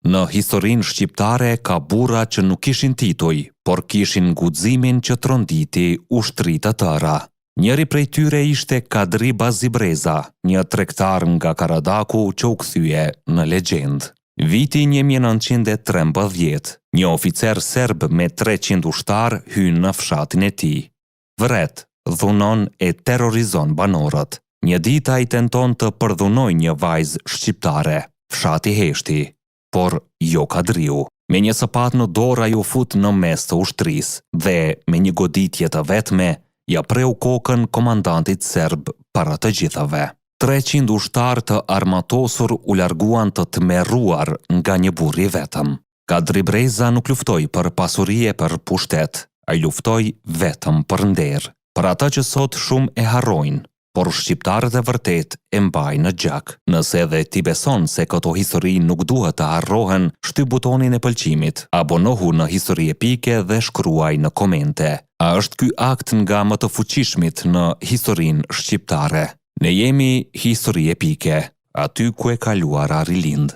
Në historinë shqiptare ka burra që nuk kishin tituj, por kishin guximin që tronditi ushtri të tëra. Njëri prej tyre ishte Kadri Bazibreza, një tregtar nga Karadaku që u kthye në legjend. Viti 1913, një oficer serb me 300 ushtar hyn në fshatin e tij. Vret, dhunon e terrorizon banorët. Një ditë ai tenton të përdhunojë një vajzë shqiptare. Fshati heshti, por jo Kadriu. Me një sapat në dorë ai u fut në mes të ushtrisë dhe me një goditje të vetme ja preu kokën komandantit serb para të gjithave. 300 ushtar të armatosur u larguan të tmerruar nga një burr i vetëm. Kadri Breza nuk luftoi për pasuri e për pushtet, ai luftoi vetëm për nder, për ata që sot shumë e harrojnë, por shqiptarët e vërtet e mbajnë në gjak. Nëse edhe ti beson se këto histori nuk duhet të harrohen, shtyp butonin e pëlqimit, abonohu në Histori Epike dhe shkruaj në komente. A është ky akt nga më të fuqishmit në historinë shqiptare? Ne jemi Histori Epike, aty ku e kaluara rilind.